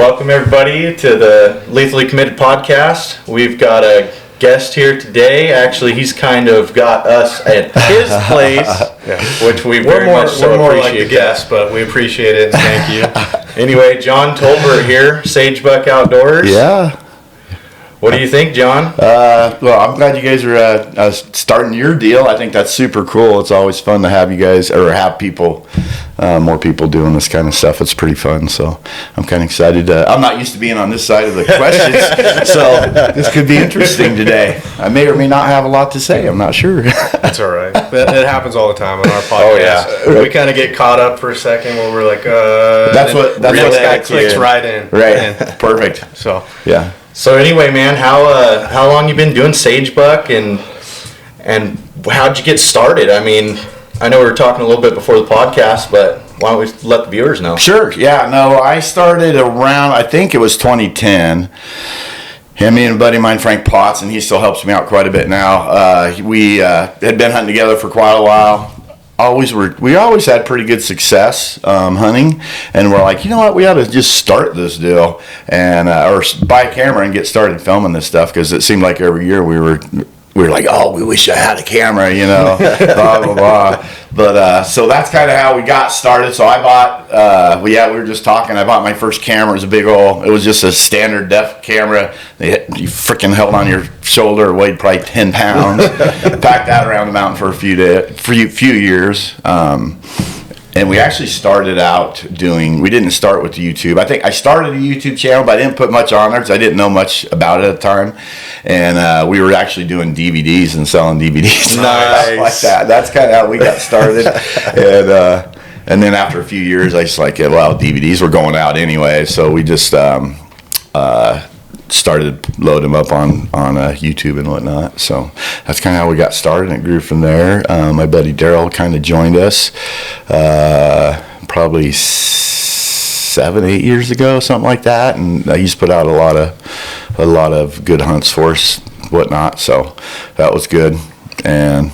Welcome everybody to the Lethally Committed podcast. We've got a guest here today. Actually, he's kind of got us at his place, which we very much so we're more appreciate. like the guest, but we appreciate it and thank you. Anyway, John Tolbert here, SageBuck Outdoors. Yeah. What do you think, John? Well, I'm glad you guys are starting your deal. I think that's super cool. It's always fun to have you guys, or have people, more people doing this kind of stuff. It's pretty fun, so I'm kind of excited. I'm not used to being on this side of the questions, so this could be interesting today. I may or may not have a lot to say. I'm not sure. That's all right. It happens all the time on our podcast. Oh, yeah. We kind of get caught up for a second where we're like, That's what this guy clicks right in. Right. Perfect. So Yeah. So anyway, man, how long you been doing SageBuck and how'd you get started? I mean, I know we were talking a little bit before the podcast, but why don't we let the viewers know? Sure. Yeah. No, I started around, I think it was 2010. Me and a buddy of mine, Frank Potts, and he still helps me out quite a bit now. We had been hunting together for quite a while. We always had pretty good success hunting, and we're like, you know what, we ought to just start this deal and or buy a camera and get started filming this stuff, because it seemed like every year we were like, oh, we wish I had a camera, you know, blah blah blah. But so that's kind of how we got started. So I bought we were just talking, I bought my first camera. It was a big old, it was just a standard def camera. You freaking held on your shoulder, weighed probably 10 pounds. Packed that around the mountain for a few years. And we actually started out we didn't start with the YouTube. I think I started a YouTube channel, but I didn't put much on there because I didn't know much about it at the time. And we were actually doing DVDs and selling DVDs. Nice. Like that. That's kind of how we got started. And then after a few years, I just like, well, DVDs were going out anyway. So we just started loading them up on YouTube and whatnot. So that's kind of how we got started, and it grew from there. My buddy Daryl kind of joined us probably 7-8 years ago, something like that, and he's put out a lot of good hunts for us, whatnot. So that was good. And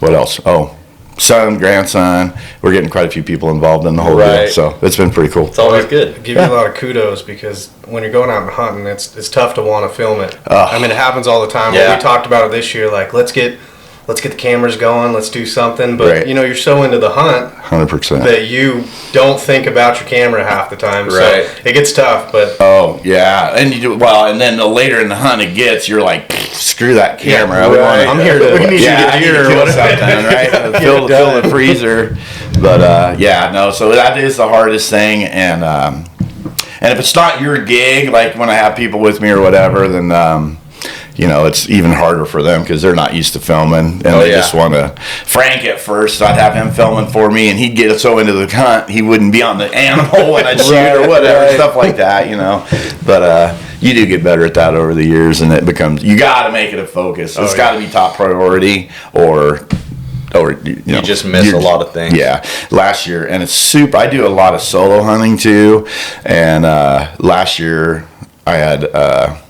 what else? Oh, son, grandson, we're getting quite a few people involved in the whole deal, so it's been pretty cool. It's always good. Give you a lot of kudos, because when you're going out and hunting, it's tough to want to film it. I mean, it happens all the time. Yeah. We talked about it this year, like let's get the cameras going, let's do something. But Right. you know, you're so into the hunt 100%. that you don't think about your camera half the time. Right. So it gets tough, but Oh yeah, and you do well, and then the later in the hunt it gets, you're like, screw that camera. Right. I'm here to We need I need to kill something, right? Fill the freezer. But so that is the hardest thing, and if it's not your gig, like when I have people with me or whatever, then it's even harder for them because they're not used to filming, and they just want to. Frank at first, I'd have him filming for me, and he'd get so into the hunt, he wouldn't be on the animal when I'd shoot or whatever, stuff like that, But you do get better at that over the years, and it becomes, you got to make it a focus. It's got to be top priority, or you just miss a lot of things. Yeah, last year, and it's I do a lot of solo hunting too, and last year I had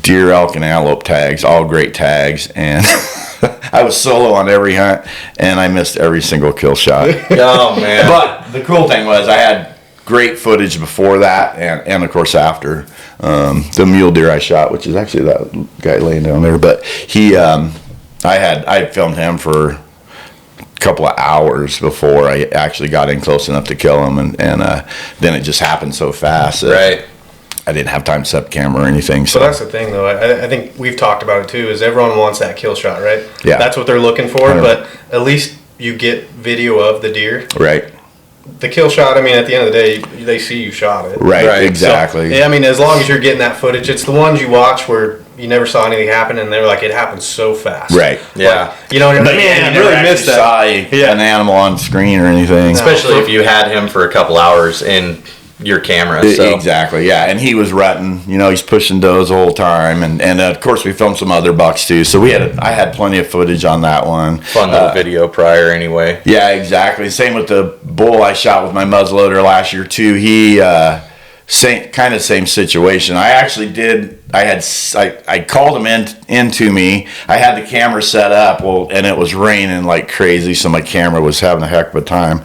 deer, elk, and antelope tags, all great tags, and I was solo on every hunt, and I missed every single kill shot. Oh man! But the cool thing was I had great footage before that, and of course after. The mule deer I shot, which is actually that guy laying down there, but he, I filmed him for a couple of hours before I actually got in close enough to kill him, and then it just happened so fast that Right. I didn't have time to set up camera or anything. So that's the thing, though. I think we've talked about it too. Is everyone wants that kill shot, right? Yeah. That's what they're looking for. 100%. But at least you get video of the deer. Right. The kill shot. I mean, at the end of the day, they see you shot it. Right. Exactly. So, yeah. I mean, as long as you're getting that footage, it's the ones you watch where you never saw anything happen, and they're like, it happened so fast. Right. Yeah. Like, you're But like, man, you I really never missed actually that. saw an animal on screen or anything. Especially if you had him for a couple hours in your camera. So. Exactly, yeah. And he was rutting, he's pushing does the whole time, and of course we filmed some other bucks too. So I had plenty of footage on that one. Fun little video prior anyway. Yeah, exactly. Same with the bull I shot with my muzzleloader last year too. He same situation. I actually did I called him into me. I had the camera set up, and it was raining like crazy, so my camera was having a heck of a time.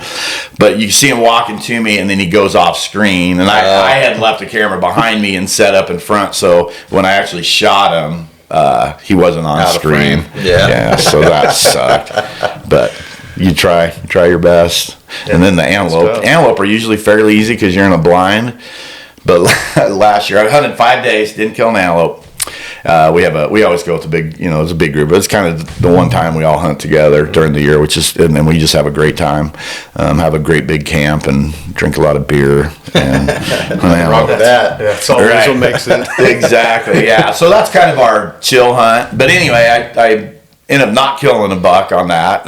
But you see him walking to me, and then he goes off screen. And I had left the camera behind me and set up in front, so when I actually shot him, he wasn't on screen. Yeah, so that sucked. But you try your best. And then the antelope are usually fairly easy because you're in a blind. But last year I hunted 5 days, didn't kill an antelope. We always go with it's a big group. But it's kind of the one time we all hunt together during the year, and then we just have a great time, have a great big camp, and drink a lot of beer. And wrong with that. That's always what makes it. Exactly. Yeah. So that's kind of our chill hunt. But anyway, I ended up not killing a buck on that,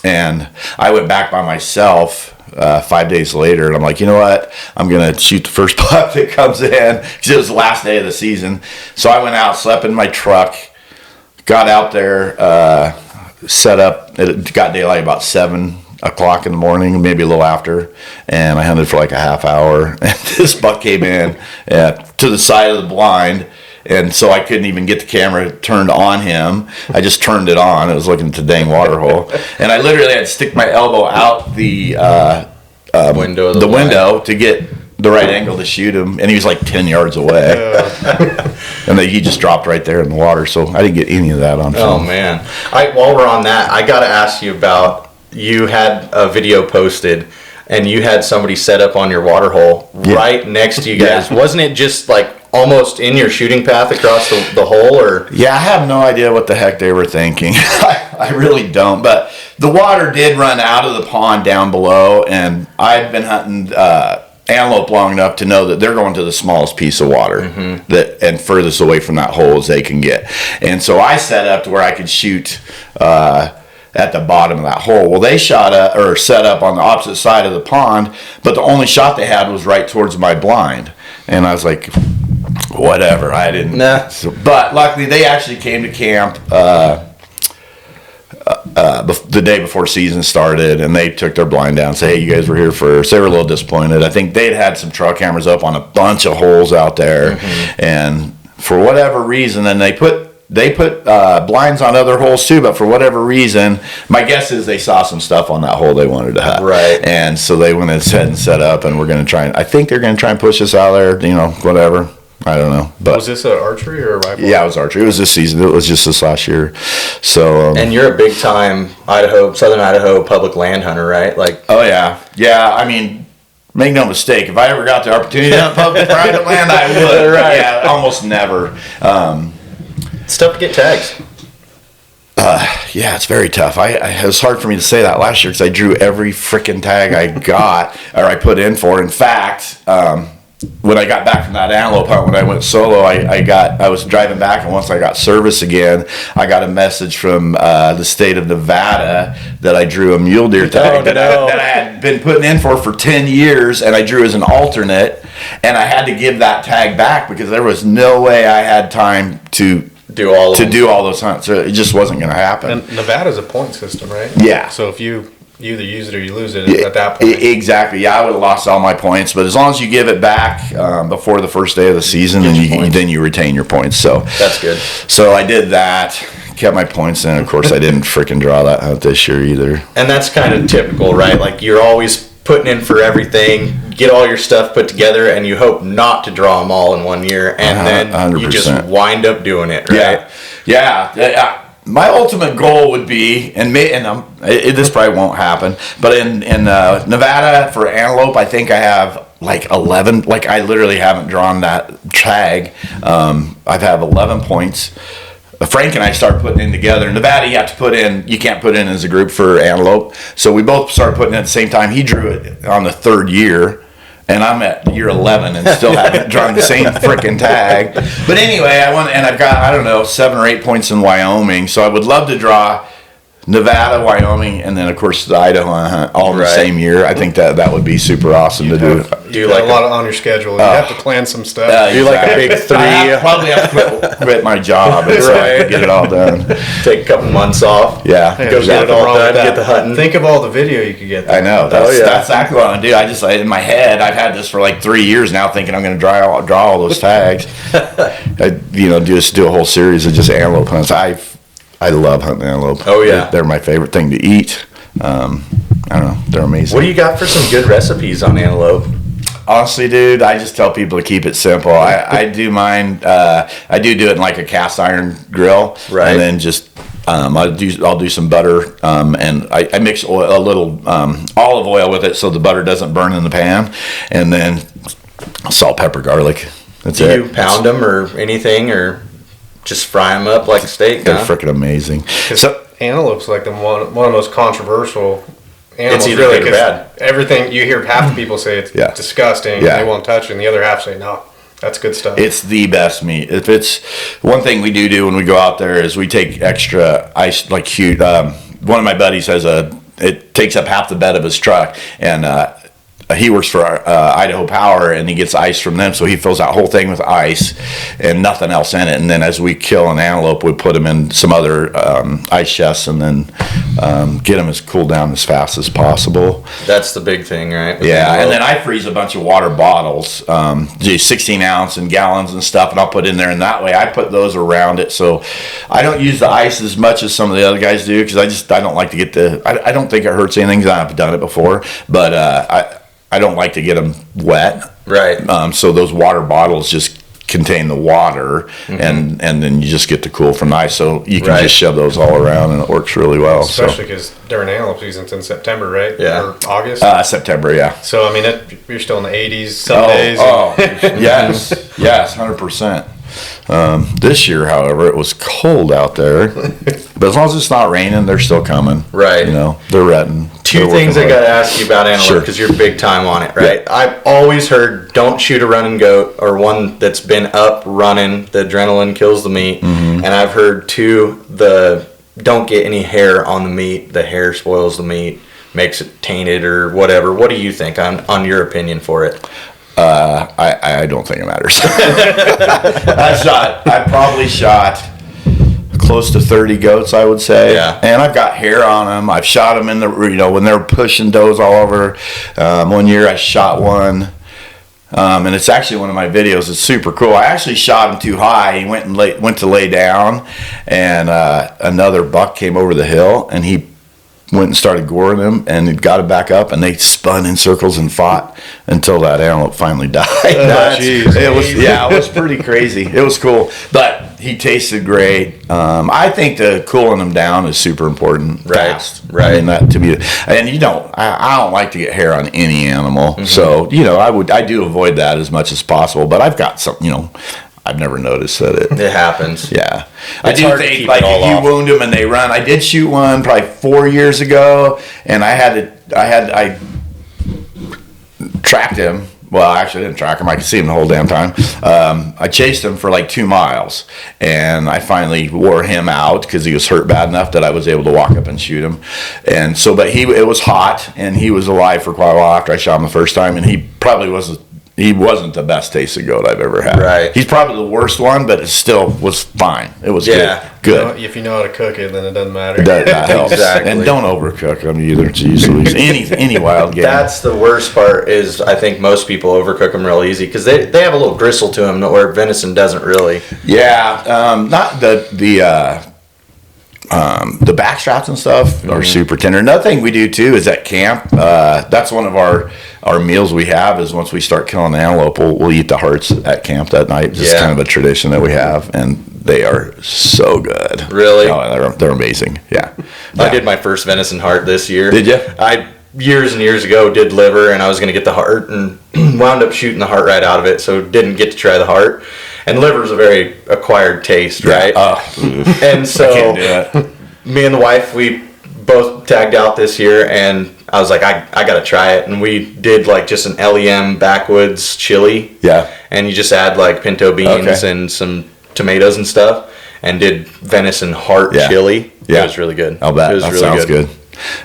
and I went back by myself. 5 days later, and I'm like, you know what? I'm gonna shoot the first buck that comes in because it was the last day of the season. So I went out, slept in my truck, got out there, set up. It got daylight about 7 o'clock in the morning, maybe a little after, and I hunted for like a half hour. And this buck came in to the side of the blind. And so I couldn't even get the camera turned on him. I just turned it on. It was looking at the dang water hole. And I literally had to stick my elbow out the window to get the right angle to shoot him. And he was like 10 yards away. And then he just dropped right there in the water. So I didn't get any of that on film. Oh, man. While we're on that, I got to ask you about, you had a video posted and you had somebody set up on your water hole right next to you guys. Yeah. Wasn't it just like almost in your shooting path across the hole? Or yeah, I have no idea what the heck they were thinking. I really don't. But the water did run out of the pond down below, and I've been hunting antelope long enough to know that they're going to the smallest piece of water and furthest away from that hole as they can get. And so I set up to where I could shoot at the bottom of that hole. Well, they set up on the opposite side of the pond, but the only shot they had was right towards my blind. And I was like, whatever. I didn't. Nah. But luckily, they actually came to camp the day before season started, and they took their blind down and said, hey, you guys were here first. They were a little disappointed. I think they'd had some trail cameras up on a bunch of holes out there, and for whatever reason, and they put blinds on other holes too, but for whatever reason, my guess is they saw some stuff on that hole they wanted to have. Right. And so they went ahead and set up, and I think they're going to try and push us out there, whatever. I don't know. But was this an archery or a rifle? Yeah, it was archery. It was this season. It was just this last year. So. And you're a big time Southern Idaho public land hunter, right? Like. Oh yeah, yeah. I mean, make no mistake. If I ever got the opportunity to hunt public private land, I would. Right. Yeah, almost never. It's tough to get tags. Yeah, it's very tough. It was hard for me to say that last year because I drew every freaking tag I got or I put in for. In fact, when I got back from that antelope hunt, when I went solo, I was driving back, and once I got service again, I got a message from the state of Nevada that I drew a mule deer tag that I had been putting in for 10 years, and I drew as an alternate, and I had to give that tag back because there was no way I had time to do all those hunts. It just wasn't going to happen. And Nevada's a point system, right? Yeah. So if you either use it or you lose it at that point. Exactly. Yeah, I would have lost all my points, but as long as you give it back before the first day of the season, then you retain your points. So that's good. So I did that, kept my points, and of course I didn't freaking draw that hunt this year either. And that's kind of typical, right? Like you're always putting in for everything, get all your stuff put together, and you hope not to draw them all in 1 year, and then 100%. You just wind up doing it, right? Yeah. My ultimate goal would be, this probably won't happen, but in Nevada for antelope, I think I have like 11. Like I literally haven't drawn that tag. I've had 11 points. Frank and I start putting in together. In Nevada, you can't put in as a group for antelope. So we both started putting in at the same time. He drew it on the third year, and I'm at year 11 and still haven't drawn the same freaking tag. But anyway, I've got, 7 or 8 points in Wyoming. So I would love to draw Nevada, Wyoming, and then of course the Idaho hunt all in the same year. I think that would be super awesome to do. Do you like a lot on your schedule? You have to plan some stuff. Do you like a big 3? Probably have to quit my job and so I can get it all done. Take a couple months off. Yeah, Go get it all done. Get the hunting. Think of all the video you could get there. I know. That's exactly what I do. I just in my head, I've had this for like 3 years now, thinking I'm going to draw all those tags. Just do a whole series of just antelope hunts. I love hunting antelope. Oh yeah, they're my favorite thing to eat. I don't know, they're amazing. What do you got for some good recipes on antelope? Honestly, dude, I just tell people to keep it simple. I do mine. I do it in like a cast iron grill, right? And then just I'll do some butter, and I mix a little olive oil with it so the butter doesn't burn in the pan, and then salt, pepper, garlic. That's it. Do you pound them or anything, or just fry them up like a steak? They're freaking amazing. So antelope's like one of the most controversial animals. It's either really, good or bad. Everything you hear, half the people say it's disgusting. Yeah. They won't touch it, and the other half say no. That's good stuff. It's the best meat. If it's one thing we do when we go out there is we take extra ice, like huge. One of my buddies has it takes up half the bed of his truck, and he works for Idaho Power, and he gets ice from them, so he fills that whole thing with ice and nothing else in it. And then as we kill an antelope, we put them in some other ice chests, and then get them as cooled down as fast as possible. That's the big thing, right? Yeah, and then I freeze a bunch of water bottles, 16 ounce and gallons and stuff, and I'll put in there. And that way, I put those around it, so I don't use the ice as much as some of the other guys do, because I don't like to get I don't think it hurts anything, because I've done it before, but I don't like to get them wet. Right. So those water bottles just contain the water, and then you just get the cool from the ice. So you can just shove those all around, and it works really well. Especially because during antelope season, it's in September, right? Yeah. Or August? September, yeah. So, I mean, you're still in the 80s some days. Yes, 100%. This year, however, it was cold out there, but as long as it's not raining, they're still coming. Right. They're retting. Two things I got to ask you about antelope, because you're big time on it, right? Yeah. I've always heard don't shoot a running goat, or one that's been up running. The adrenaline kills the meat. Mm-hmm. And I've heard don't get any hair on the meat. The hair spoils the meat, makes it tainted or whatever. What do you think on your opinion for it? I don't think it matters. I probably shot close to 30 goats, I would say. Yeah. And I've got hair on them. I've shot them in when they're pushing does all over. One year I shot one. And it's actually one of my videos. It's super cool. I actually shot him too high. He went to lay down, and another buck came over the hill, and he went and started goring him, and it got him back up, and they spun in circles and fought until that antelope finally died. It was pretty crazy. It was cool, but he tasted great. I think the cooling them down is super important. Fast. Right. I mean, that to me, and I don't like to get hair on any animal, so I do avoid that as much as possible. But I've got some, I've never noticed that it happens. Yeah. I do think like if you wound them and they run. I did shoot one probably 4 years ago, and I tracked him. Well, actually, I didn't track him. I could see him the whole damn time. I chased him for like 2 miles, and I finally wore him out because he was hurt bad enough that I was able to walk up and shoot him. And so, but it was hot, and he was alive for quite a while after I shot him the first time, and he probably wasn't the best tasting goat I've ever had. Right. He's probably the worst one, but it still was fine. It was good. If you know how to cook it, then it doesn't matter. That helps. Exactly. And don't overcook them either. It's usually any wild game. That's the worst part. Is I think most people overcook them real easy because they have a little gristle to them, where venison doesn't really. Yeah. Not the back straps and stuff are super tender. Another thing we do too is at camp. That's one of our meals we have is once we start killing the antelope, we'll eat the hearts at camp that night. Just kind of a tradition that we have, and they are so good. Really? Oh, they're amazing. Yeah. I did my first venison heart this year. Did you? I years and years ago did liver, and I was going to get the heart and wound up shooting the heart right out of it, so didn't get to try the heart. And liver is a very acquired taste, right? And so I can't do it. Me and the wife, we both tagged out this year, and I was like, I got to try it. And we did like just an LEM backwoods chili. Yeah. And you just add like pinto beans and some tomatoes and stuff, and did venison heart chili. Yeah. It was really good. I'll bet. It was That really sounds good.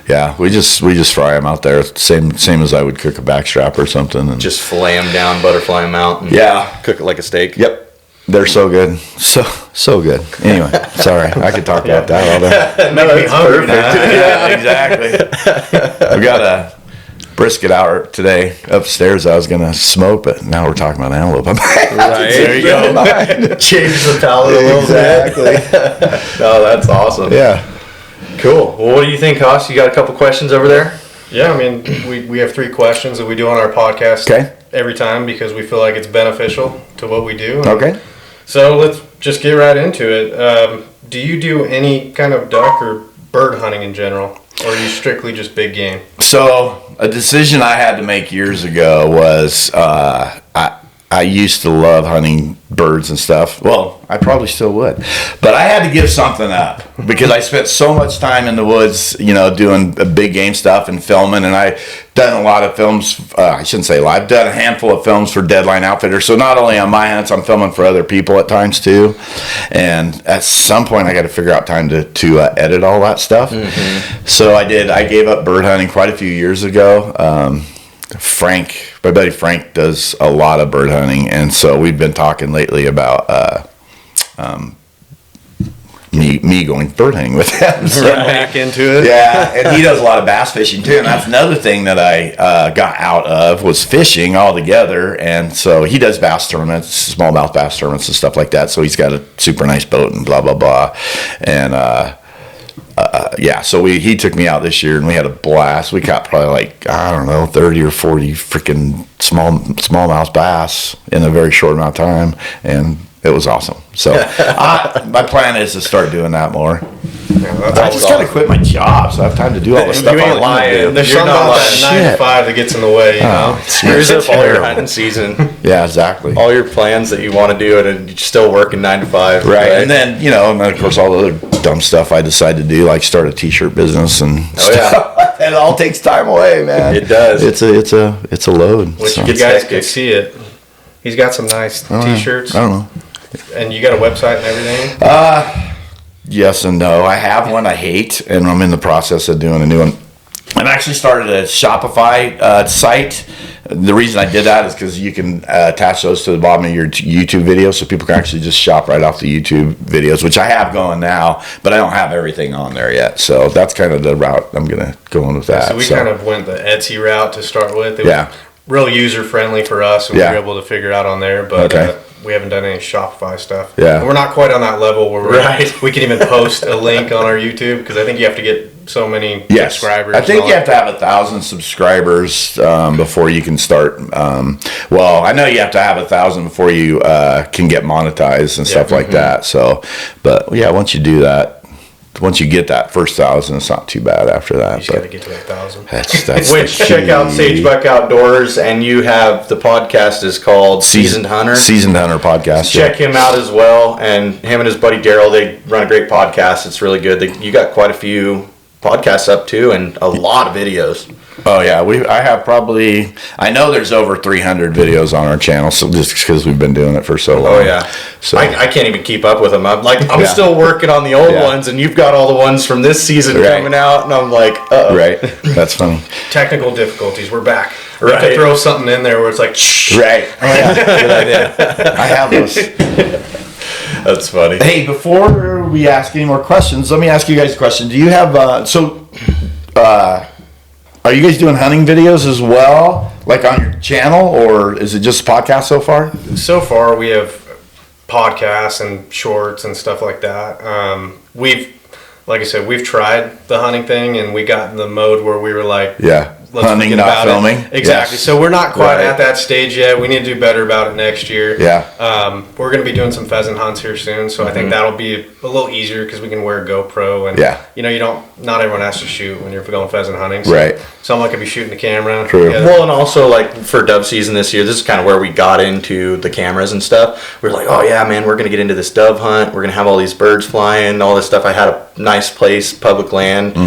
Yeah, we just fry them out there, same as I would cook a backstrap or something. And Just fillet them down, butterfly them out, and cook it like a steak. Yep. They're so good. So good. Anyway, sorry. I could talk about that all day. No, that's perfect. Yeah, exactly. I've got a brisket out today upstairs I was going to smoke, but now we're talking about antelope. Right. There you go. Change the palate a little bit. Exactly. Oh, that's awesome. Yeah. Cool. Well, what do you think, Haas? You got a couple questions over there? Yeah, I mean, we have 3 questions that we do on our podcast every time because we feel like it's beneficial to what we do. Okay. So let's just get right into it. Do you do any kind of duck or bird hunting in general, or are you strictly just big game? So a decision I had to make years ago was I used to love hunting birds and stuff. Well, I probably still would, but I had to give something up because I spent so much time in the woods, doing big game stuff and filming, and I've done a lot of films. I shouldn't say a lot. I've done a handful of films for Deadline Outfitters. So not only on my hunts, I'm filming for other people at times too. And at some point, I got to figure out time to edit all that stuff. Mm-hmm. So I did. I gave up bird hunting quite a few years ago. My buddy Frank does a lot of bird hunting, and so we've been talking lately about me going bird hunting with him. So, back into it. Yeah, and he does a lot of bass fishing too, and that's another thing that I got out of was fishing altogether. And so he does bass tournaments, smallmouth bass tournaments and stuff like that. So he's got a super nice boat and blah blah blah, and so he took me out this year and we had a blast. We caught probably 30 or 40 freaking smallmouth bass in a very short amount of time, and it was awesome. So my plan is to start doing that more. Yeah, I just gotta quit my job, so I have time to do all the stuff I want to do. There's something about that 9 to 5 that gets in the way. It screws up all your hunting season. Yeah, exactly. All your plans that you want to do, and you're still working 9 to 5. Right, and then and of course all the other dumb stuff I decided to do, like start a T-shirt business and stuff. It all takes time away, man. It does. It's a load. Which you guys can see it. He's got some nice T-shirts. I don't know. And you got a website and everything? Yes and no. I have one I hate, and I'm in the process of doing a new one. I've actually started a Shopify site. The reason I did that is because you can attach those to the bottom of your YouTube videos, so people can actually just shop right off the YouTube videos, which I have going now, but I don't have everything on there yet. So that's kind of the route I'm going to go on with that. So we kind of went the Etsy route to start with. It was real user-friendly for us, and we were able to figure it out on there, but we haven't done any Shopify stuff. Yeah. And we're not quite on that level where we can even post a link on our YouTube, because I think you have to get so many subscribers. I think you have to have 1,000 subscribers before you can start. I know you have to have 1,000 before you can get monetized and stuff like that. So, but once you do that, once you get that first 1,000, it's not too bad after that. You just got to get to that 1,000. That's Which, check out SageBuck Outdoors, and you have the podcast is called Seasoned Hunter. Seasoned Hunter podcast. Check him out as well, and him and his buddy Daryl, they run a great podcast. It's really good. You got quite a few podcasts up too, and a lot of videos. Oh yeah, I have probably. I know there's over 300 videos on our channel, so just because we've been doing it for so long. Oh yeah, so I can't even keep up with them. I'm still working on the old ones, and you've got all the ones from this season coming out, and I'm like, uh-oh. Right, that's funny. Technical difficulties. We're back. We have to throw something in there where it's like, shh. Right. Oh yeah, good idea. I have those. That's funny. Hey, before we ask any more questions, let me ask you guys a question. Do you have are you guys doing hunting videos as well, like on your channel, or is it just podcast so far? So far, we have podcasts and shorts and stuff like that. Like I said, we've tried the hunting thing, and we got in the mode where we were like, let's hunting, forget not about filming. It. Exactly. Yes. So we're not quite at that stage yet. We need to do better about it next year. Yeah. We're going to be doing some pheasant hunts here soon, so I think that'll be a little easier because we can wear a GoPro, and not everyone has to shoot when you're going pheasant hunting. So right. Someone could be shooting the camera. True. Together. Well, and also like for dove season this year, this is kind of where we got into the cameras and stuff. We're like, oh yeah, man, we're going to get into this dove hunt. We're going to have all these birds flying, all this stuff. I had a nice place, public land,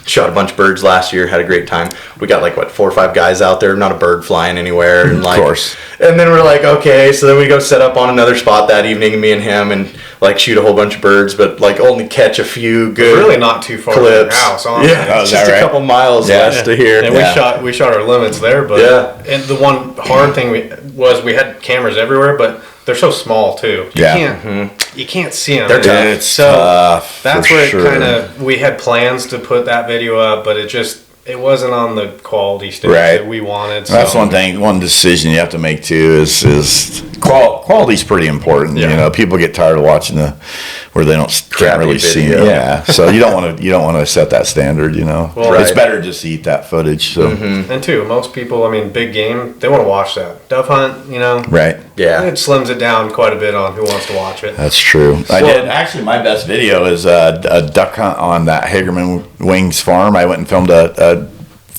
shot a bunch of birds last year, had a great time. We got got like 4 or 5 guys out there, not a bird flying anywhere, and like, of course. And then we're like, okay, so then we go set up on another spot that evening, me and him, and like shoot a whole bunch of birds, but like only catch a few good. Really not too far clips. from your house, honestly. Yeah, Oh, it's is that just right? a couple miles west of here. And we shot our limits there, but and the one hard thing was we had cameras everywhere, but they're so small too. You can't see them. They're tough. It's so tough, that's for where sure. it kind of, we had plans to put that video up, but it wasn't on the quality stage that we wanted. So. That's one thing, one decision you have to make too is quality's pretty important. Yeah. You know, people get tired of watching where they can't really see video. it. Yeah, so you don't want to set that standard. You know, Well, it's right. better just to eat that footage. So And two, most people, I mean, big game, they want to watch that. Dove hunt, you know. right. Yeah. It slims it down quite a bit on who wants to watch it. That's true. I did actually. My best video is a duck hunt on that Hagerman Wings farm. I went and filmed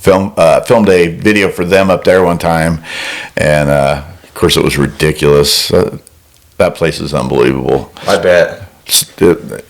filmed a video for them up there one time, and of course it was ridiculous. That place is unbelievable. I bet.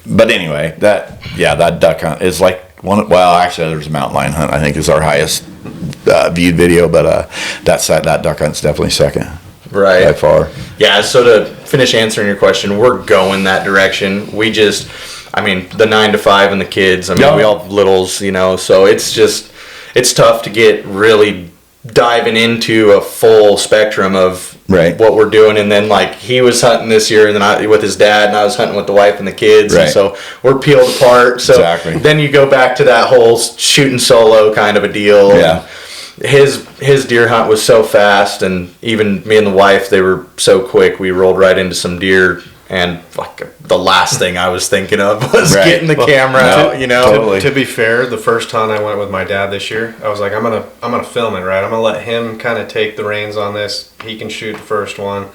But anyway, that duck hunt is like one. Well, actually, there's a mountain lion hunt. I think is our highest viewed video, but that duck hunt's definitely second. Right. By far. Yeah, so to finish answering your question, we're going that direction. We just, I mean, the 9 to 5 and the kids, I mean, we all have littles, you know, so it's tough to get really diving into a full spectrum of what we're doing. And then, like, he was hunting this year and then with his dad, and I was hunting with the wife and the kids. Right. And so we're peeled apart. So then you go back to that whole shooting solo kind of a deal. Yeah. His deer hunt was so fast, and even me and the wife, they were so quick. We rolled right into some deer, and like the last thing I was thinking of was getting the camera out. You know, totally. To be fair, the first time I went with my dad this year, I was like, I'm gonna film it, right? I'm gonna let him kind of take the reins on this. He can shoot the first one,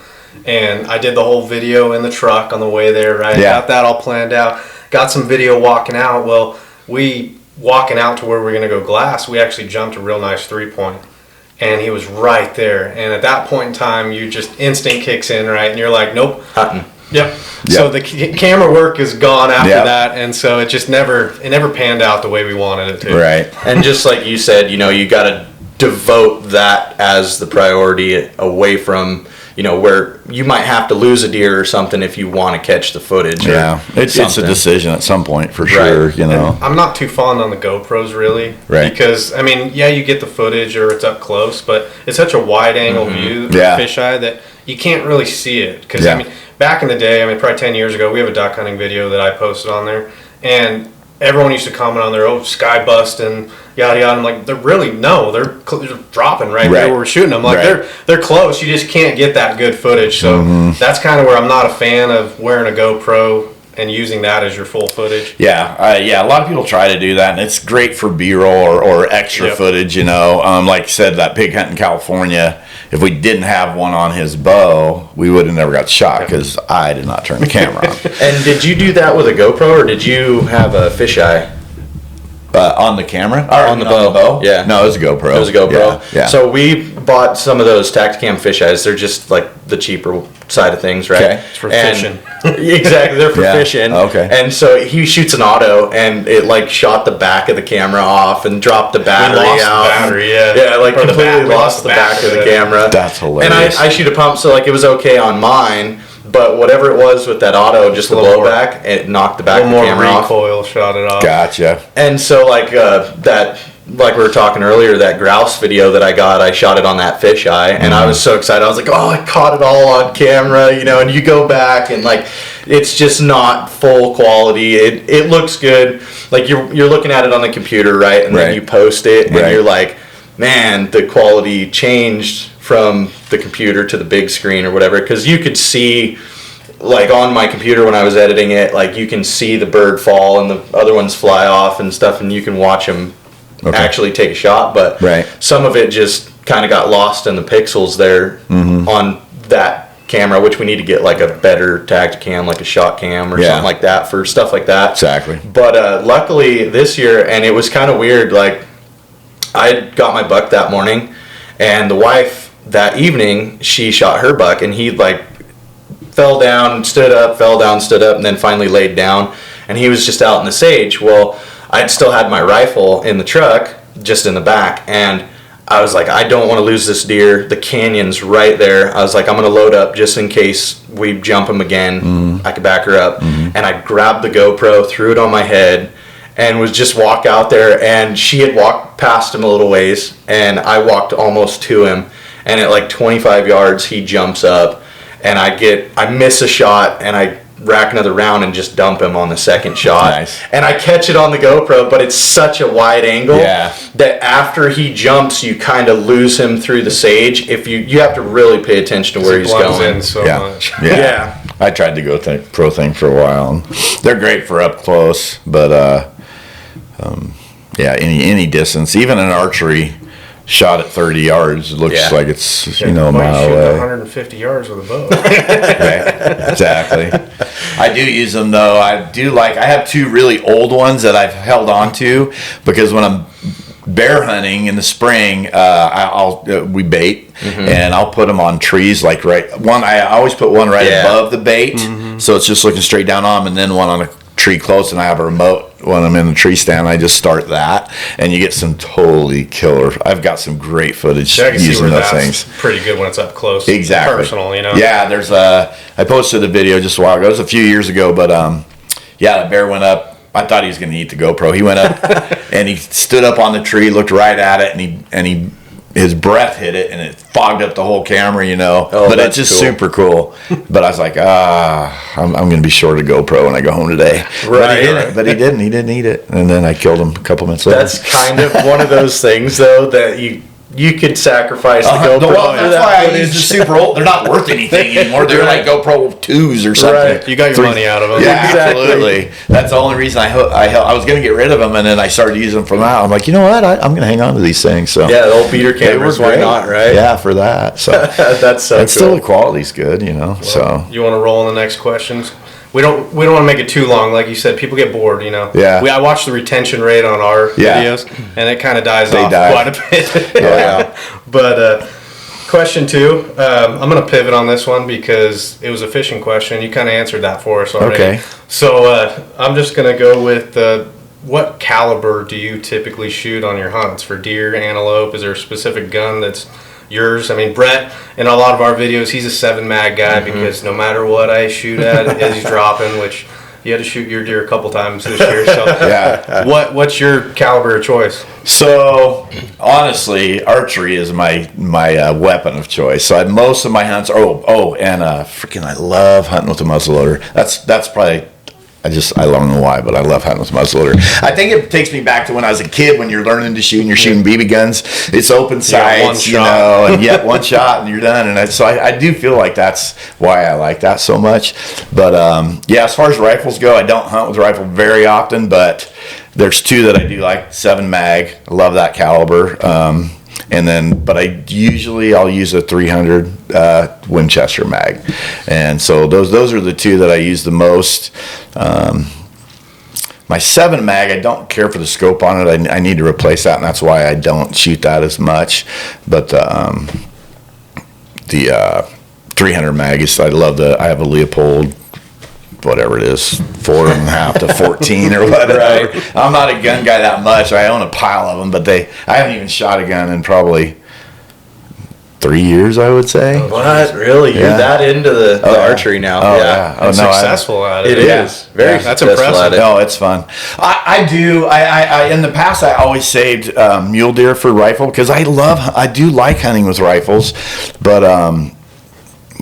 and I did the whole video in the truck on the way there, right? Yeah. Got that all planned out. Got some video walking out. Well, walking out to where we're going to go glass, we actually jumped a real nice 3-point, and he was right there. And at that point in time, you just instinct kicks in, right? And you're like, nope. hunting. Yep. So the camera work is gone after that, and so it just never panned out the way we wanted it to. Right. And just like you said, you know, you got to devote that as the priority away from, you know, where you might have to lose a deer or something if you want to catch the footage. Yeah, it's a decision at some point for sure. You know, and I'm not too fond on the GoPros really, right? Because I mean, yeah, you get the footage or it's up close, but it's such a wide angle view, fisheye, that you can't really see it. Because I mean, back in the day, I mean, probably 10 years ago, we have a duck hunting video that I posted on there, and everyone used to comment on there, sky bust and yada yada. I'm like, they're dropping right there where we're shooting them. Like they're close. You just can't get that good footage. So that's kind of where I'm not a fan of wearing a GoPro and using that as your full footage. Yeah, a lot of people try to do that, and it's great for B-roll or extra footage. You know, like I said, that pig hunt in California. If we didn't have one on his bow, we would have never got shot because I did not turn the camera on. And did you do that with a GoPro, or did you have a fisheye? On the camera? Or on the bow? Yeah. No, it was a GoPro. It was a GoPro. Yeah. So we bought some of those Tacticam fisheyes. They're just like the cheaper side of things, right? Okay. It's for fishing. Exactly, they're for fishing. Okay. And so he shoots an auto, and it like shot the back of the camera off and dropped the battery out. The battery, Yeah, like or completely lost the back of the camera. That's hilarious. And I shoot a pump, so like it was okay on mine. But whatever it was with that auto, just the blowback, it knocked the back of the camera off. Recoil shot it off. Gotcha. And so like like we were talking earlier, that grouse video that I got, I shot it on that fisheye, and I was so excited. I was like, I caught it all on camera, you know. And you go back and like, it's just not full quality. It looks good, like you're looking at it on the computer, right? And then you post it, and you're like, man, the quality changed from the computer to the big screen or whatever, because you could see, like on my computer when I was editing it, like you can see the bird fall and the other ones fly off and stuff, and you can watch them actually take a shot. But some of it just kind of got lost in the pixels there on that camera, which we need to get like a better Tacticam, like a shot cam or something like that for stuff like that. Exactly. But luckily this year, and it was kind of weird, like I got my buck that morning, and the wife that evening, she shot her buck, and he like fell down, stood up, and then finally laid down, and he was just out in the sage. Well, I'd still had my rifle in the truck, just in the back, and I was like, I don't want to lose this deer. The canyon's right there. I was like, I'm going to load up just in case we jump him again. I could back her up. And I grabbed the GoPro, threw it on my head, and was just walk out there. And she had walked past him a little ways, and I walked almost to him. And at like 25 yards, he jumps up, and I miss a shot, and I rack another round and just dump him on the second shot. Nice. And I catch it on the GoPro, but it's such a wide angle Yeah. that after he jumps, you kind of lose him through the sage. If you have to really pay attention to where he's blends going. in so Yeah. much. Yeah. I tried to go pro thing for a while. And they're great for up close, but yeah, any distance, even an archery shot at 30 yards looks like it's a mile shoot away. 150 yards with a bow. Right, exactly. I do use them though. I have two really old ones that I've held on to because when I'm bear hunting in the spring, we bait and I'll put them on trees I always put one right above the bait, so it's just looking straight down on them, and then one on a tree close, and I have a remote when I'm in the tree stand. I just start that, and you get some totally killer. I've got some great footage using those things. Pretty good when it's up close. Exactly. Personal, Yeah, there's I posted a video just a while ago. It was a few years ago, but the bear went up. I thought he was going to eat the GoPro. He went up and he stood up on the tree, looked right at it, and his breath hit it, and it fogged up the whole camera, but it's just super cool. But I was like, I'm going to be short of GoPro when I go home today. Right. But he didn't. He didn't eat it. And then I killed him a couple minutes later. That's kind of one of those things, though, that you could sacrifice the GoPro. That's why I use the super old. They're not worth anything anymore. They're like GoPro 2s or something. Right. You got your money out of them. Yeah, Exactly. absolutely. That's the only reason I was going to get rid of them, and then I started using them from that. I'm like, you know what? I'm going to hang on to these things. So Yeah, the old beater cameras, why not, right? Yeah, for that. So That's so and cool. still the quality's good, so You want to roll on the next questions? We don't want to make it too long. Like you said, people get bored, Yeah. I watch the retention rate on our videos, and it kind of dies off quite a bit. Yeah. But question 2, I'm going to pivot on this one because it was a fishing question. You kind of answered that for us already. Okay. So I'm just going to go with what caliber do you typically shoot on your hunts for deer, antelope? Is there a specific gun that's yours? I mean, Brett, in a lot of our videos, he's a 7 mag guy because no matter what I shoot at, he's dropping, which you had to shoot your deer a couple times this year. So yeah. What's your caliber of choice? So honestly, archery is my weapon of choice. So most of my hunts. I love hunting with a muzzleloader. That's probably. I don't know why, but I love hunting with muzzleloader. I think it takes me back to when I was a kid, when you're learning to shoot and you're shooting BB guns. It's open sights, and one shot and you're done. And so I do feel like that's why I like that so much. But as far as rifles go, I don't hunt with a rifle very often, but there's 2 that I do like. 7 mag, I love that caliber. But I'll use a 300 Winchester mag, and so those are the 2 that I use the most. My 7 mag, I don't care for the scope on it. I need to replace that, and that's why I don't shoot that as much. But the 300 mag is. I have a Leopold, whatever it is, 4.5 to 14 or whatever. Right. I'm not a gun guy that much. I own a pile of them, but I haven't even shot a gun in probably 3 years, I would say. What? Really? You're that into the archery now? Oh, yeah. Successful at it. It is. Very that's successful impressive. at it. No, it's fun. I do. I in the past, I always saved mule deer for rifle because I do like hunting with rifles, but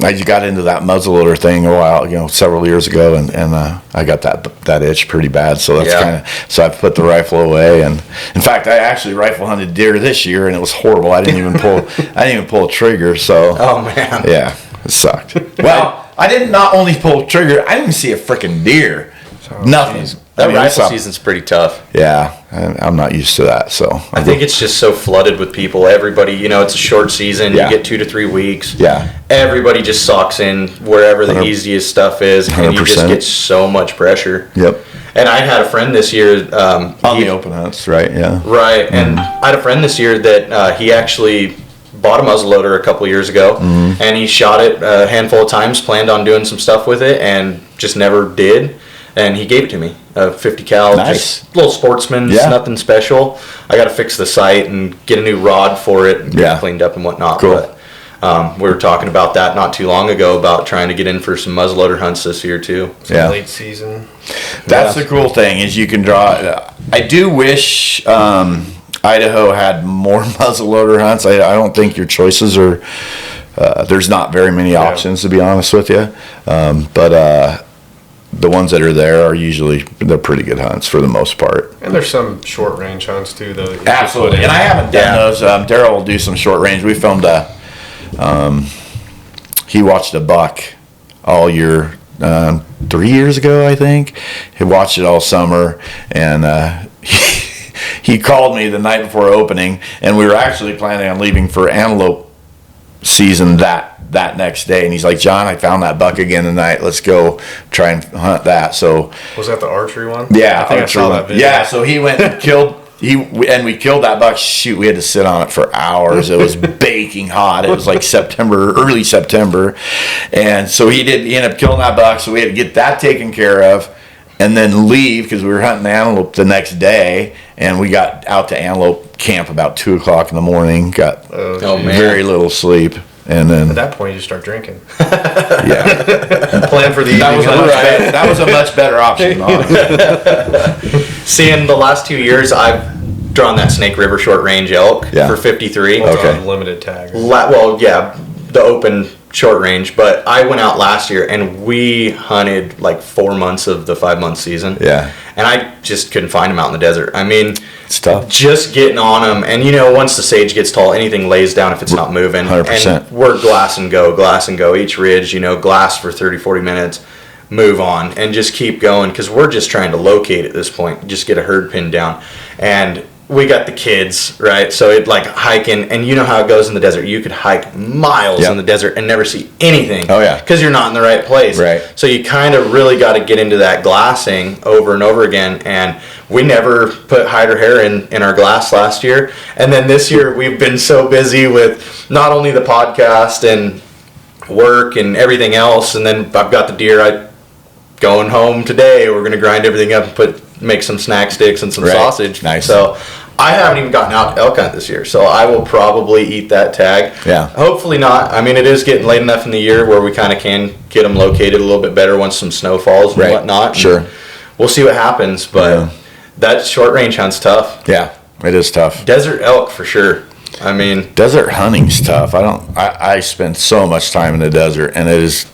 I just got into that muzzleloader thing a while, several years ago, and I got that itch pretty bad. So that's so I put the rifle away. And in fact, I actually rifle hunted deer this year, and it was horrible. I didn't even pull a trigger. So Oh man. yeah, it sucked. Well, I didn't not only pull a trigger, I didn't see a freaking deer. Nothing. That rifle season's pretty tough. Yeah, I'm not used to that. So I think it's just so flooded with people. Everybody, it's a short season. Yeah. You get 2 to 3 weeks. Yeah. Everybody just socks in wherever the 100%. easiest stuff is, and you just get so much pressure. Yep. And I had a friend this year. On the open hunts, right? Yeah. Right, and I had a friend this year that he actually bought a muzzleloader a couple years ago, and he shot it a handful of times, planned on doing some stuff with it, and just never did. and he gave it to me. 50 cal, Nice. just little sportsman, nothing special. I got to fix the sight and get a new rod for it and get it cleaned up and whatnot. Cool. But, we were talking about that not too long ago about trying to get in for some muzzleloader hunts this year too. Some late season. That's the cool thing is you can draw. I do wish Idaho had more muzzleloader hunts. I don't think your choices are. There's not very many options to be honest with you, but the ones that are there are usually they're pretty good hunts for the most part. And there's some short range hunts too, though. Absolutely, and I haven't done those. Daryl will do some short range. We filmed he watched a buck all year 3 years ago, I think. He watched it all summer, and he called me the night before opening, and we were actually planning on leaving for antelope season that next day. And he's like, John, I found that buck again tonight. Let's go try and hunt that. So was that the archery one? Yeah, I think I saw that video. Yeah, so he went and killed. We killed that buck. Shoot, we had to sit on it for hours. It was baking hot. It was like early September, and so he ended up killing that buck. So we had to get that taken care of, and then leave because we were hunting antelope the next day. And we got out to antelope camp about 2:00 in the morning. Got very little sleep, and then at that point you just start drinking. Plan for the evening. That was a much better option. See, in the last 2 years, I've drawn that Snake River short range elk for 53. Okay. Limited tag. The open short range. But I went out last year and we hunted like 4 months of the 5-month season. Yeah. And I just couldn't find them out in the desert. I mean, it's tough. Just getting on them. And once the sage gets tall, anything lays down if it's not moving. 100%. And we're glass and go. Each ridge, glass for 30, 40 minutes. Move on and just keep going because we're just trying to locate at this point, just get a herd pinned down. And we got the kids, right? So it like hiking, and you know how it goes in the desert. You could hike miles in the desert and never see anything. Oh yeah, because you're not in the right place. Right. So you kind of really got to get into that glassing over and over again. And we never put hide or hair in our glass last year, and then this year we've been so busy with not only the podcast and work and everything else, and then I've got the deer. Going home today, we're gonna grind everything up and make some snack sticks and some sausage. Nice. So I haven't even gotten out to elk hunt this year, so I will probably eat that tag. Yeah. Hopefully not. I mean, it is getting late enough in the year where we kind of can get them located a little bit better once some snow falls and whatnot. Sure. And we'll see what happens, but that short range hunt's tough. Yeah, it is tough. Desert elk for sure. I mean, desert hunting's tough. I spend so much time in the desert, and it is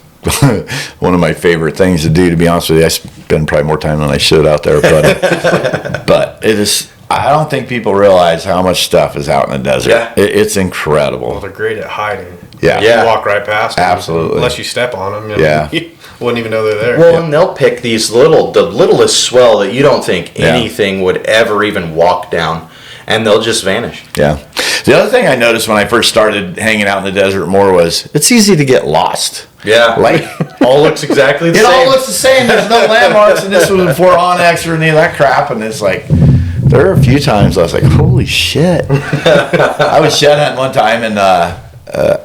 one of my favorite things to do, to be honest with you. I spend probably more time than I should out there, but it is. I don't think people realize how much stuff is out in the desert. Yeah. It's incredible. Well, they're great at hiding. Yeah. You walk right past them. Absolutely. Unless you step on them. You wouldn't even know they're there. Well, and they'll pick the littlest swell that you don't think anything would ever even walk down, and they'll just vanish. Yeah. The other thing I noticed when I first started hanging out in the desert more was it's easy to get lost. Yeah. Like all looks exactly the same. It all looks the same. There's no landmarks, and this was before Onyx or any of that crap, and it's like there are a few times I was like, holy shit. I was shed hunting one time, and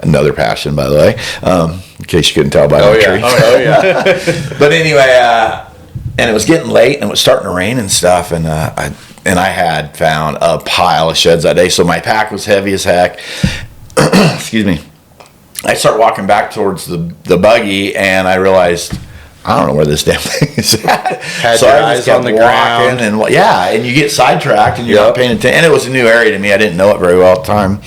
another passion, by the way, in case you couldn't tell by my tree. Oh yeah. But anyway, and it was getting late, and it was starting to rain and stuff, and I had found a pile of sheds that day, so my pack was heavy as heck. Excuse me. I start walking back towards the buggy, and I realized I don't know where this damn thing is at. Had your eyes on the ground, and you get sidetracked, and you're not paying attention. And it was a new area to me; I didn't know it very well at the time,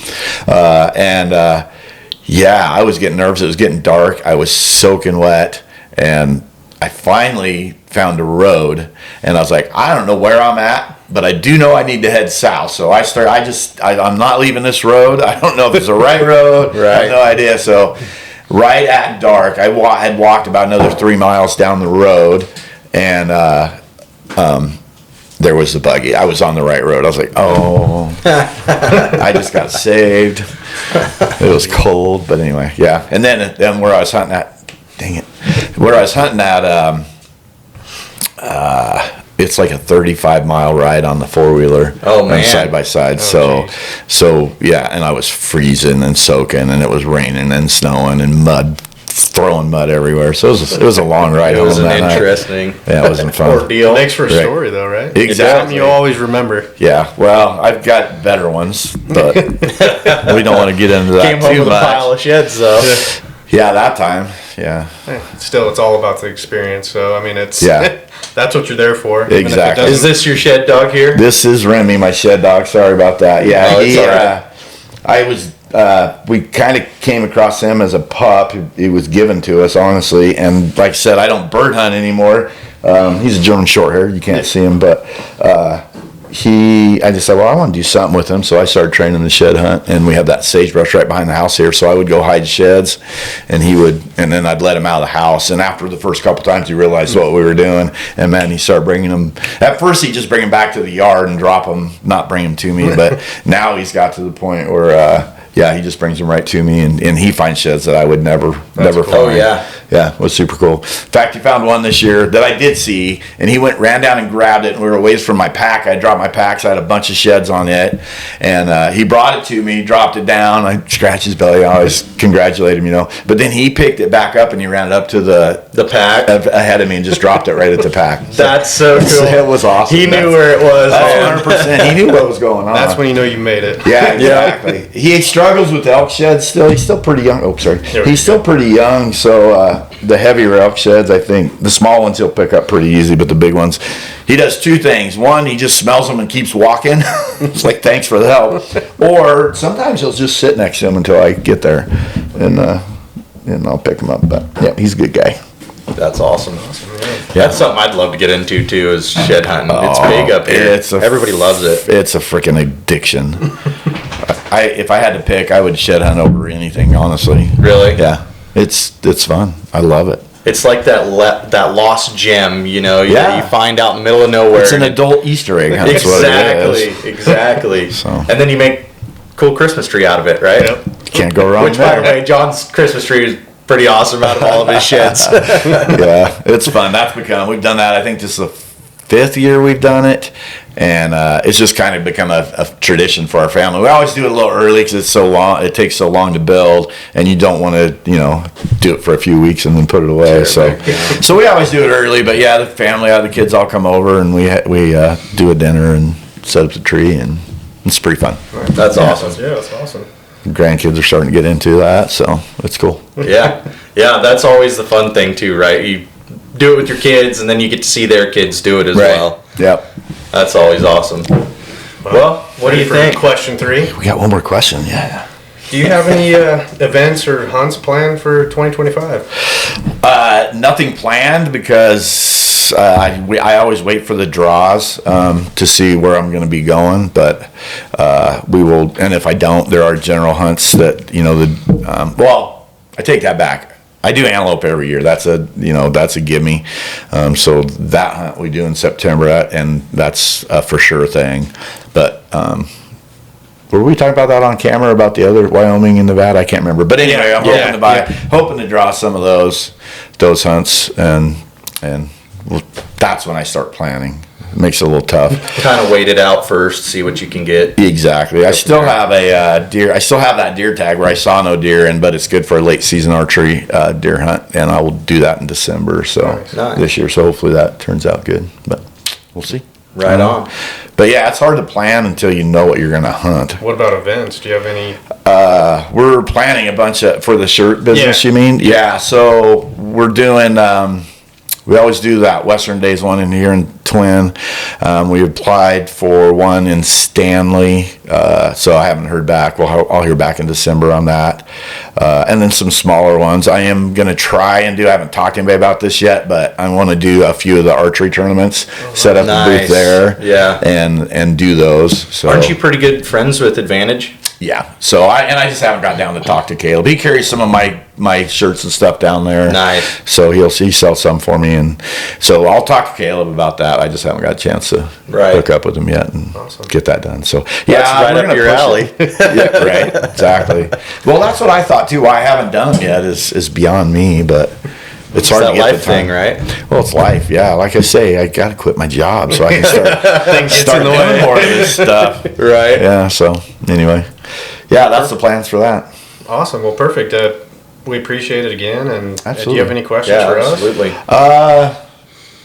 I was getting nervous. It was getting dark. I was soaking wet, and I finally found a road, and I was like, I don't know where I'm at, but I do know I need to head south. So I'm not leaving this road. I don't know if it's the right road. Right. I have no idea. So right at dark, I had walked about another 3 miles down the road, and there was the buggy. I was on the right road. I was like, oh, I just got saved. It was cold, but anyway, yeah. And then where I was hunting at, dang it, where I was hunting at, it's like a 35-mile ride on the four-wheeler. Oh man, side by side. So yeah, and I was freezing and soaking, and it was raining and snowing and mud throwing mud everywhere. So it was a long ride. It was home an that interesting night. Yeah, it wasn't fun. ordeal. Makes for a story, though, right? Exactly. You always remember. Yeah. Well, I've got better ones, but we don't want to get into that Came home too with much. a pile of sheds, though. Yeah, that time. Yeah. Still, it's all about the experience. So, I mean, it's that's what you're there for. Exactly. Is this your shed dog here? This is Remy, my shed dog. Sorry about that. Yeah, it's all right. I was. We kind of came across him as a pup. He was given to us, honestly. And like I said, I don't bird hunt anymore. He's a German Shorthair. You can't see him, but I just said, well, I want to do something with him. So I started training the shed hunt, and we have that sagebrush right behind the house here. So I would go hide sheds, and then I'd let him out of the house. And after the first couple times, he realized what we were doing, and man, he started bringing them. At first, he'd just bring them back to the yard and drop them, not bring them to me. But now he's got to the point where, he just brings them right to me, and he finds sheds that I would never cool. find. Oh, yeah. Yeah, it was super cool. In fact, he found one this year that I did see, and he ran down and grabbed it, and we were a ways from my pack. I dropped my pack, so I had a bunch of sheds on it, and he brought it to me, dropped it down. I scratched his belly. I always congratulate him, But then he picked it back up, and he ran it up to the pack ahead of me and just dropped it right at the pack. That's so cool. It was awesome. He knew where it was. 100%. He knew what was going on. That's when you know you made it. Yeah, exactly. He struggles with elk sheds still. He's still pretty young. Oh, sorry. He's still pretty young, so the heavier elk sheds, I think, the small ones he'll pick up pretty easy, but the big ones, he does two things. One, he just smells them and keeps walking. It's like, thanks for the help. Or sometimes he'll just sit next to him until I get there, and I'll pick him up. But yeah, he's a good guy. That's awesome. Yeah, that's something I'd love to get into too, is shed hunting. It's big up here. Everybody loves it. It's a freaking addiction. If I had to pick, I would shed hunt over anything, honestly. Really? Yeah. It's fun. I love it. It's like that lost gem, you find out in the middle of nowhere. It's an adult Easter egg hunt. Exactly. So. And then you make cool Christmas tree out of it, right? Yep. Can't go wrong. Which, by the way, John's Christmas tree is pretty awesome out of all of his sheds. Yeah, it's fun. We've done that. I think this is the 5th year we've done it, and it's just kind of become a tradition for our family. We always do it a little early because it's so long. It takes so long to build, and you don't want to, do it for a few weeks and then put it away. Sure, So we always do it early. But yeah, the family, the kids all come over, and we do a dinner and set up the tree, and it's pretty fun. That's awesome. Yeah, that's awesome. Grandkids are starting to get into that, so it's cool. Yeah, that's always the fun thing too, right? You do it with your kids, and then you get to see their kids do it as well. Yep. That's always awesome. Well, what do you think? Question 3. We got one more question. Yeah. Do you have any events or hunts planned for 2025? Nothing planned because I always wait for the draws to see where I'm going to be going. But we will, and if I don't, there are general hunts that I take that back. I do antelope every year. That's a gimme. So that hunt we do in September, and that's a for sure thing. But were we talking about that on camera about the other Wyoming and Nevada? I can't remember. But anyway, I'm hoping to draw some of those hunts, and that's when I start planning. It makes it a little tough. Kind of wait it out first, see what you can get. Exactly. I still have a deer. I still have that deer tag where I saw no deer, but it's good for a late season archery deer hunt, and I will do that in December. So nice. This year, so hopefully that turns out good. But we'll see. Right on. But yeah, it's hard to plan until you know what you're going to hunt. What about events? Do you have any? We're planning a bunch for the shirt business. You mean? Yeah. So we're doing. We always do that Western Days one in here in Twin. We applied for one in Stanley, so I haven't heard back. I'll hear back in December on that. And then some smaller ones. I am going to try and I haven't talked to anybody about this yet, but I want to do a few of the archery tournaments, set up a booth there, and do those. So. Aren't you pretty good friends with Advantage? Yeah. So I just haven't got down to talk to Caleb. He carries some of my shirts and stuff down there. Nice. So he sells some for me, and so I'll talk to Caleb about that. I just haven't got a chance to hook up with him yet and get that done. So yeah, that's right up your alley. Yeah, right. Exactly. Well, that's what I thought too. Why I haven't done them yet is beyond me, but. It's hard to get life the time. thing, right? Well, it's life, yeah. Like I say, I got to quit my job so I can start doing more of this stuff. Right. Yeah, so anyway. Yeah, that's the plans for that. Awesome. Well, perfect. we appreciate it again. And Absolutely. do you have any questions for us? Absolutely.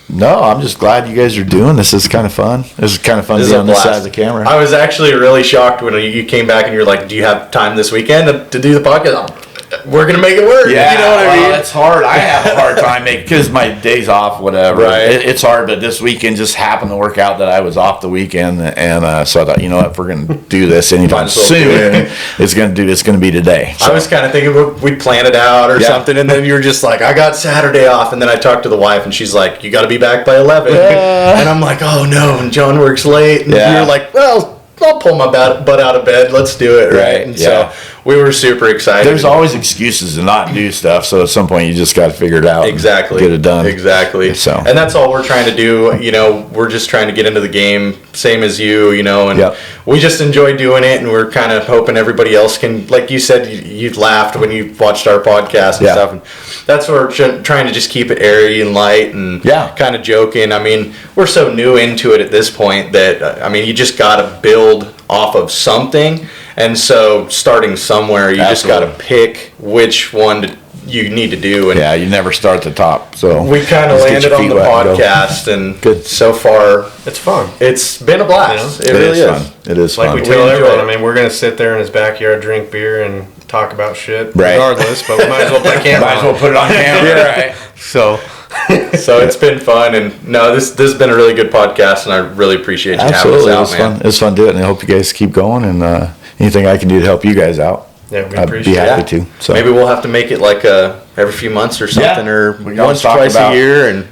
No, I'm just glad you guys are doing this. It's kind of fun. This is kind of fun to be on this side of the camera. I was actually really shocked when you came back and you're like, "Do you have time this weekend to do the podcast?" We're gonna make it work. Yeah, you know what I mean? It's hard. I have a hard time making because my days off, whatever. Right. It's hard, but this weekend just happened to work out that I was off the weekend, and so I thought, you know what, if we're gonna do this anytime Might as well soon, it's gonna be today. So. I was kind of thinking we'd plan it out or something, and then you were just like, "I got Saturday off," and then I talked to the wife, and she's like, "You got to be back by 11," and I'm like, "Oh no!" And John works late, and you're like, "Well, I'll pull my butt out of bed. Let's do it." Right. And so we were super excited. There's always excuses to not do stuff, so at some point you just got to figure it out. Exactly. Get it done. Exactly. So. And that's all we're trying to do. You know, we're just trying to get into the game, same as you, you know, and we just enjoy doing it, and we're kind of hoping everybody else can, like you said, you laughed when you watched our podcast and stuff. And that's what we're trying to just keep it airy and light and kind of joking. I mean, we're so new into it at this point that, I mean, you just got to build off of something. And so starting somewhere, you just got to pick which one you need to do. And you never start at the top. So we kind of landed on the podcast, and so far it's fun. It's been a blast. It really is fun. It is like fun. we tell everyone. I mean, we're gonna sit there in his backyard, drink beer, and talk about shit regardless. But we might as well put camera. Might as well put it on camera. Right. So it's been fun, and this has been a really good podcast, and I really appreciate you having us out, man. Fun. It was fun doing it, and I hope you guys keep going, and anything I can do to help you guys out, we I'd be happy to. So maybe we'll have to make it like every few months or something, or once, twice a year, and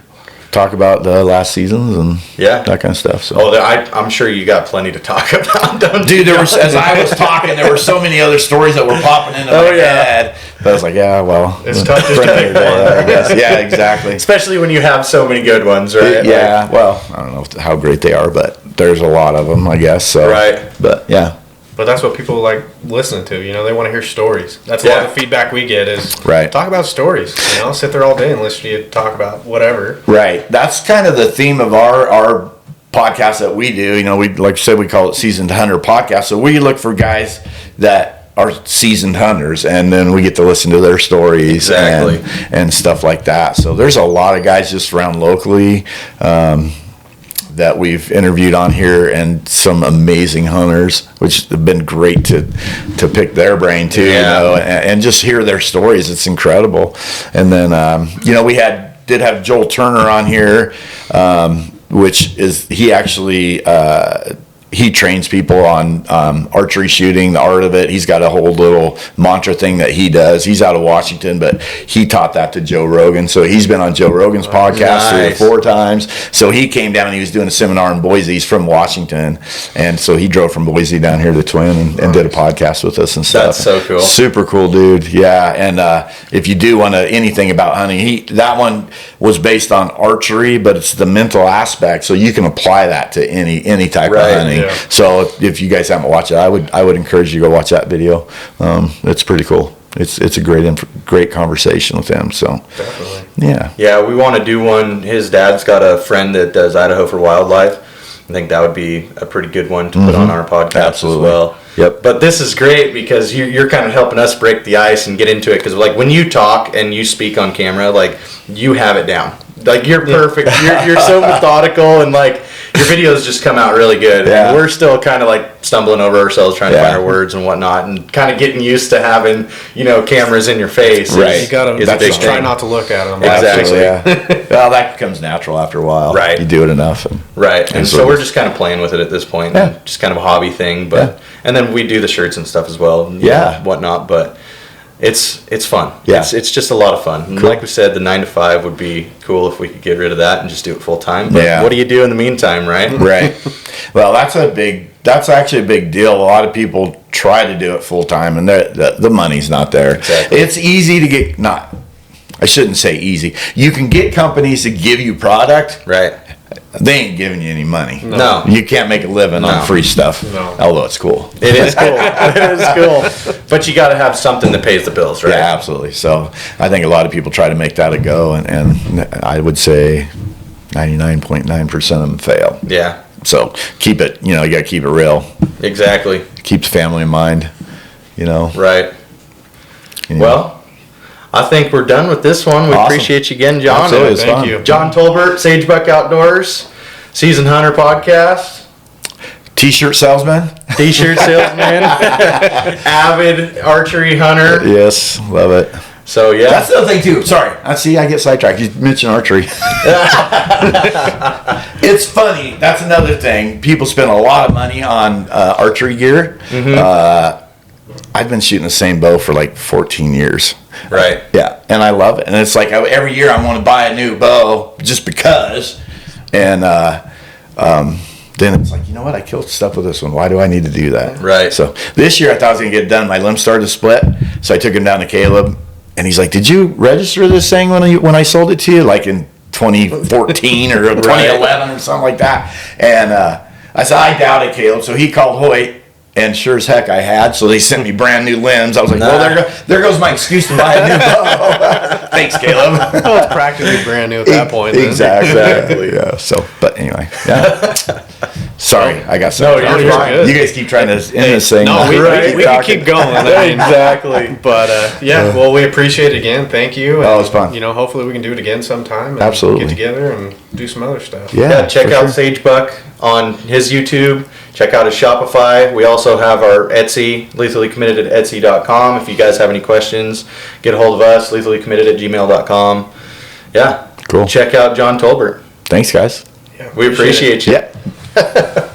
talk about the last seasons and that kind of stuff. So I'm sure you got plenty to talk about, don't you? Dude, as I was talking, there were so many other stories that were popping into my head. But I was like, it's tough to pick one, I guess. Yeah, exactly. Especially when you have so many good ones, right? Yeah. Well, I don't know how great they are, but there's a lot of them, I guess. So. Right. But yeah. But that's what people like listening to. You know, they want to hear stories. That's a lot of the feedback we get is talk about stories. You know, sit there all day and listen to you talk about whatever. Right. That's kind of the theme of our podcast that we do. You know, we like I said, we call it Seasoned Hunter Podcast. So we look for guys that are seasoned hunters, and then we get to listen to their stories and stuff like that. So there's a lot of guys just around locally that we've interviewed on here, and some amazing hunters, which have been great to pick their brain too, you know, and just hear their stories. It's incredible. And then, you know, we did have Joel Turner on here, which is, he actually, he trains people on archery shooting, the art of it. He's got a whole little mantra thing that he does. He's out of Washington, but he taught that to Joe Rogan. So he's been on Joe Rogan's podcast 3 or 4 times. So he came down and he was doing a seminar in Boise. He's from Washington. And so he drove from Boise down here to Twin and did a podcast with us and stuff. That's so cool. Super cool dude. Yeah. And if you do want to anything about hunting, that one was based on archery, but it's the mental aspect. So you can apply that to any type of hunting. Yeah. So if you guys haven't watched it, I would encourage you to go watch that video. It's pretty cool. It's a great conversation with him. So definitely. Yeah, we want to do one. His dad's got a friend that does Idaho for Wildlife. I think that would be a pretty good one to put on our podcast as well. Yep. But this is great because you're kind of helping us break the ice and get into it, because like when you talk and you speak on camera, like you have it down. Like you're perfect. You're so methodical, and like your videos just come out really good. Yeah. And we're still kind of like stumbling over ourselves trying to find our words and whatnot, and kind of getting used to having, you know, cameras in your face. Right. You gotta just try not to look at them. Exactly. Yeah. Well, that becomes natural after a while. Right. You do it enough. And so we're just kind of playing with it at this point. Yeah. Just kind of a hobby thing, but and then we do the shirts and stuff as well. And whatnot, but. It's fun. Yeah. It's just a lot of fun. And like we said, the 9 to 5 would be cool if we could get rid of that and just do it full time. But what do you do in the meantime, right? Right. Well, that's actually a big deal. A lot of people try to do it full time, and the money's not there. Exactly. It's easy to get, I shouldn't say easy. You can get companies to give you product. Right. They ain't giving you any money. No. You can't make a living on free stuff. No. Although it's cool. It is cool. It is cool. But you got to have something that pays the bills, right? Yeah, absolutely. So I think a lot of people try to make that a go, and I would say 99.9% of them fail. Yeah. So keep it, you got to keep it real. Exactly. Keeps family in mind, Right. Anyway. Well, I think we're done with this one. We appreciate you again, John. Absolutely, thank you. John Tolbert, SageBuck Outdoors, Seasoned Hunter Podcast. T-shirt salesman. T-shirt salesman. Avid archery hunter. Yes, love it. So, yeah. That's the other thing, too. Sorry. I get sidetracked. You mentioned archery. It's funny. That's another thing. People spend a lot of money on archery gear. I've been shooting the same bow for like 14 years. Right. Yeah. And I love it. And it's like every year I want to buy a new bow just because. And then it's like, you know what? I killed stuff with this one. Why do I need to do that? Right. So this year I thought I was going to get it done. My limbs started to split. So I took him down to Caleb. And he's like, did you register this thing when I sold it to you? Like in 2014 or 2011 or something like that. And I said, I doubt it, Caleb. So he called Hoyt. And sure as heck I had. So they sent me brand new limbs. I was like, well, there goes my excuse to buy a new bow. Thanks, Caleb. Well, it's practically brand new at that point. Exactly. Yeah. So, but anyway, yeah. Sorry, I got so. No, you're fine. You guys keep trying to end this thing. No, we can keep going. Exactly. But well, we appreciate it again. Thank you. And, Oh, it's fun. Hopefully we can do it again sometime. And Absolutely. Get together and do some other stuff. Yeah. Check out SageBuck on his YouTube. Check out his Shopify. We also have our Etsy, lethally committed at etsy.com. If you guys have any questions, get a hold of us, lethallycommitted@gmail.com. Yeah. Cool. Check out John Tolbert. Thanks, guys. Yeah, We appreciate you. Yeah.